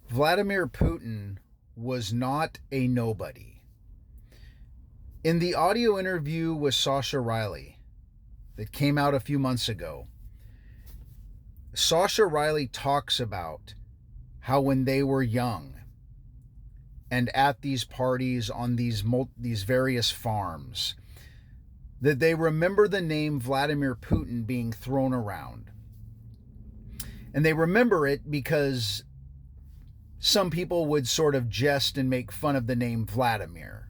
Vladimir Putin was not a nobody. In the audio interview with Sasha Riley that came out a few months ago, Sasha Riley talks about how when they were young and at these parties on these various farms, that they remember the name Vladimir Putin being thrown around. And they remember it because some people would sort of jest and make fun of the name Vladimir.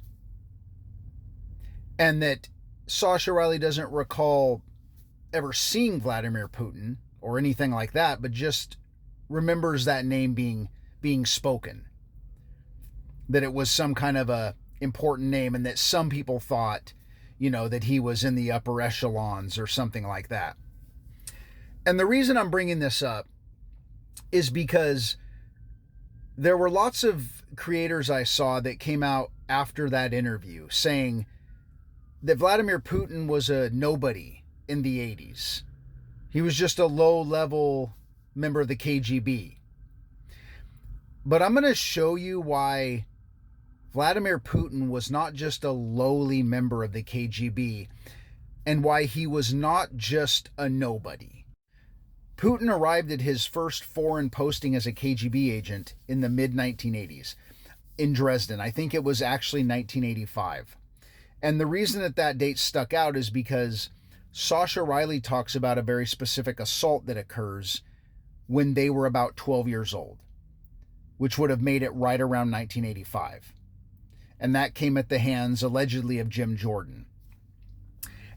And that Sasha Riley doesn't recall ever seeing Vladimir Putin or anything like that, but just remembers that name being spoken. That it was some kind of a important name, and that some people thought, that he was in the upper echelons or something like that. And the reason I'm bringing this up is because there were lots of creators I saw that came out after that interview saying that Vladimir Putin was a nobody in the 80s. He was just a low-level member of the KGB. But I'm going to show you why Vladimir Putin was not just a lowly member of the KGB, and why he was not just a nobody. Putin arrived at his first foreign posting as a KGB agent in the mid-1980s in Dresden. I think it was actually 1985. And the reason that date stuck out is because Sasha Riley talks about a very specific assault that occurs when they were about 12 years old, which would have made it right around 1985. And that came at the hands, allegedly, of Jim Jordan.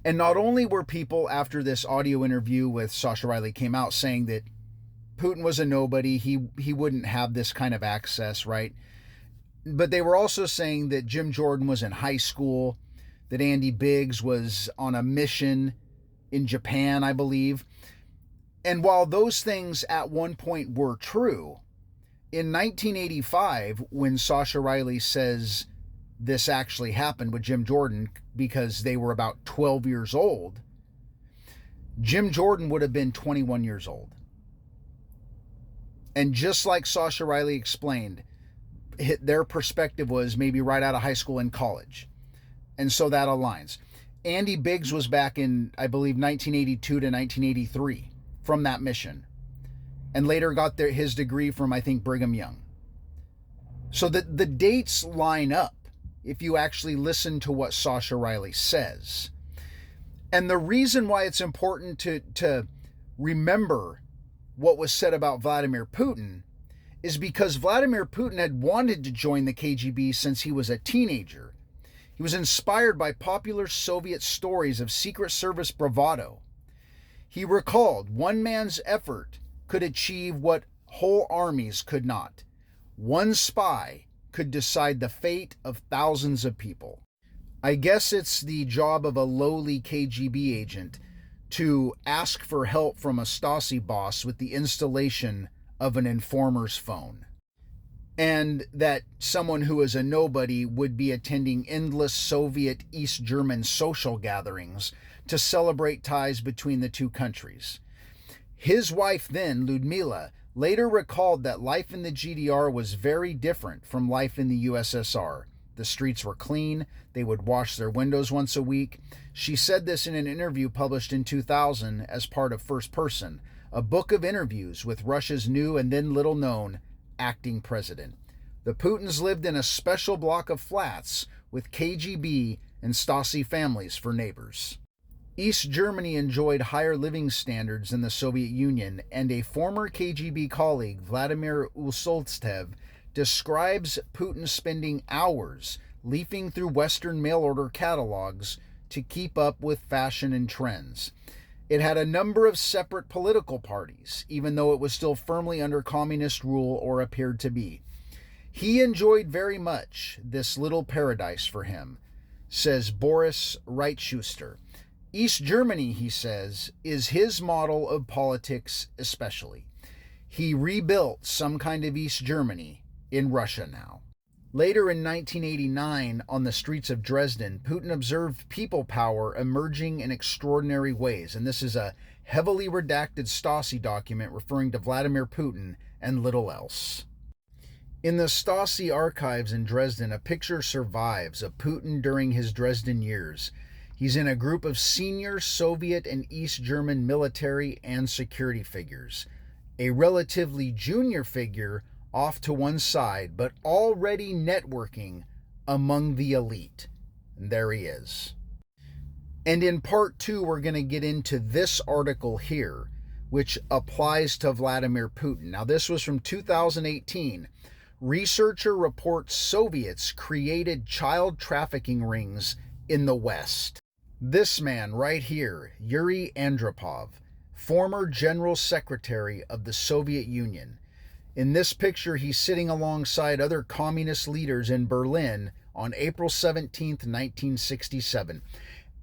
And not only were people after this audio interview with Sasha Riley came out saying that Putin was a nobody, he wouldn't have this kind of access, right? But they were also saying that Jim Jordan was in high school, that Andy Biggs was on a mission in Japan, I believe. And while those things at one point were true, in 1985, when Sasha Riley says this actually happened with Jim Jordan because they were about 12 years old, Jim Jordan would have been 21 years old. And just like Sasha Riley explained, their perspective was maybe right out of high school and college. And so that aligns. Andy Biggs was back in, I believe, 1982 to 1983 from that mission, and later got his degree from, I think, Brigham Young. So the dates line up if you actually listen to what Sasha Riley says. And the reason why it's important to remember what was said about Vladimir Putin is because Vladimir Putin had wanted to join the KGB since he was a teenager. He was inspired by popular Soviet stories of Secret Service bravado. He recalled one man's effort could achieve what whole armies could not. One spy could decide the fate of thousands of people. I guess it's the job of a lowly KGB agent to ask for help from a Stasi boss with the installation of an informer's phone. And that someone who is a nobody would be attending endless Soviet East German social gatherings to celebrate ties between the two countries. His wife then, Ludmila, later recalled that life in the GDR was very different from life in the USSR. The streets were clean. They would wash their windows once a week. She said this in an interview published in 2000 as part of First Person, a book of interviews with Russia's new and then little known acting president. The Putins lived in a special block of flats with KGB and Stasi families for neighbors. East Germany enjoyed higher living standards than the Soviet Union, and a former KGB colleague, Vladimir Usoltsev, describes Putin spending hours leafing through Western mail-order catalogs to keep up with fashion and trends. It had a number of separate political parties, even though it was still firmly under communist rule or appeared to be. He enjoyed very much this little paradise for him, says Boris Reitschuster. East Germany, he says, is his model of politics especially. He rebuilt some kind of East Germany in Russia now. Later in 1989, on the streets of Dresden, Putin observed people power emerging in extraordinary ways, and this is a heavily redacted Stasi document referring to Vladimir Putin and little else. In the Stasi archives in Dresden, a picture survives of Putin during his Dresden years. He's in a group of senior Soviet and East German military and security figures. A relatively junior figure off to one side, but already networking among the elite. And there he is. And in part 2, we're going to get into this article here, which applies to Vladimir Putin. Now, this was from 2018. Researcher reports Soviets created child trafficking rings in the West. This man right here, Yuri Andropov, former General Secretary of the Soviet Union. In this picture, he's sitting alongside other communist leaders in Berlin on April 17, 1967.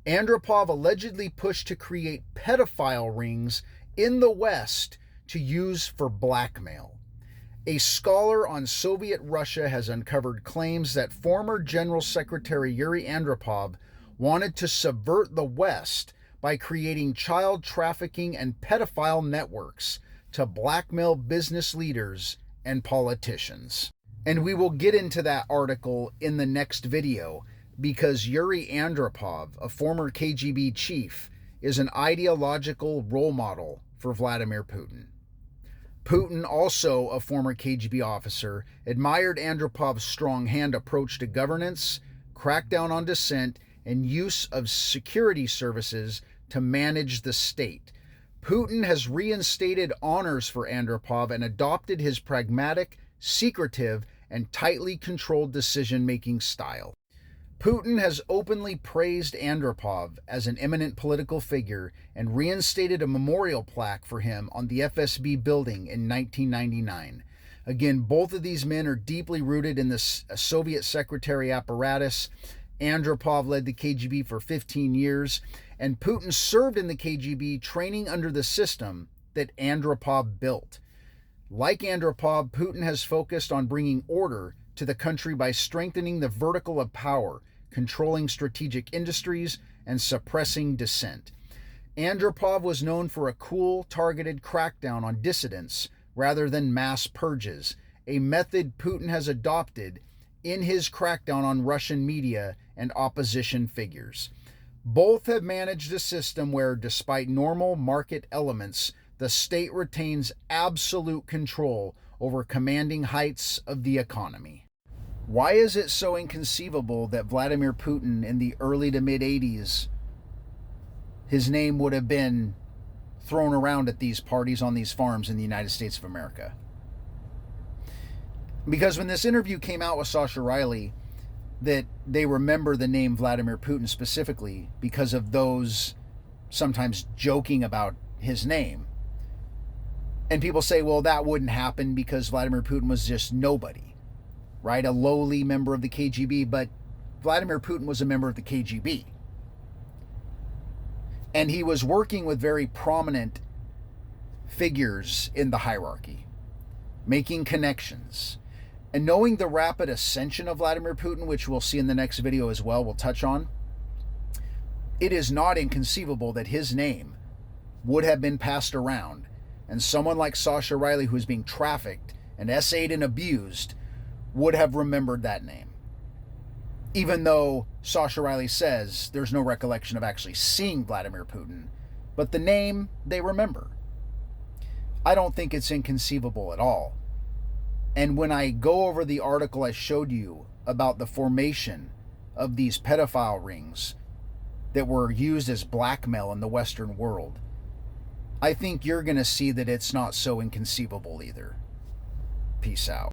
Andropov allegedly pushed to create pedophile rings in the West to use for blackmail. A scholar on Soviet Russia has uncovered claims that former General Secretary Yuri Andropov wanted to subvert the West by creating child trafficking and pedophile networks to blackmail business leaders and politicians. And we will get into that article in the next video, because Yuri Andropov, a former KGB chief, is an ideological role model for Vladimir Putin. Putin, also a former KGB officer, admired Andropov's strong-hand approach to governance, crackdown on dissent, and use of security services to manage the state. Putin has reinstated honors for Andropov and adopted his pragmatic, secretive, and tightly controlled decision-making style. Putin has openly praised Andropov as an eminent political figure and reinstated a memorial plaque for him on the FSB building in 1999. Again, both of these men are deeply rooted in the Soviet secretary apparatus. Andropov led the KGB for 15 years, and Putin served in the KGB training under the system that Andropov built. Like Andropov, Putin has focused on bringing order to the country by strengthening the vertical of power, controlling strategic industries, and suppressing dissent. Andropov was known for a cool, targeted crackdown on dissidents rather than mass purges, a method Putin has adopted in his crackdown on Russian media and opposition figures. Both have managed a system where, despite normal market elements, the state retains absolute control over commanding heights of the economy. Why is it so inconceivable that Vladimir Putin in the early to mid-80s, his name would have been thrown around at these parties on these farms in the United States of America? Because when this interview came out with Sasha Riley, that they remember the name Vladimir Putin specifically because of those sometimes joking about his name. And people say, well, that wouldn't happen because Vladimir Putin was just nobody, right? A lowly member of the KGB, but Vladimir Putin was a member of the KGB. And he was working with very prominent figures in the hierarchy, making connections. And knowing the rapid ascension of Vladimir Putin, which we'll see in the next video as well, we'll touch on, it is not inconceivable that his name would have been passed around, and someone like Sasha Riley, who is being trafficked and essayed and abused, would have remembered that name. Even though Sasha Riley says there's no recollection of actually seeing Vladimir Putin, but the name they remember. I don't think it's inconceivable at all. And when I go over the article I showed you about the formation of these pedophile rings that were used as blackmail in the Western world, I think you're going to see that it's not so inconceivable either. Peace out.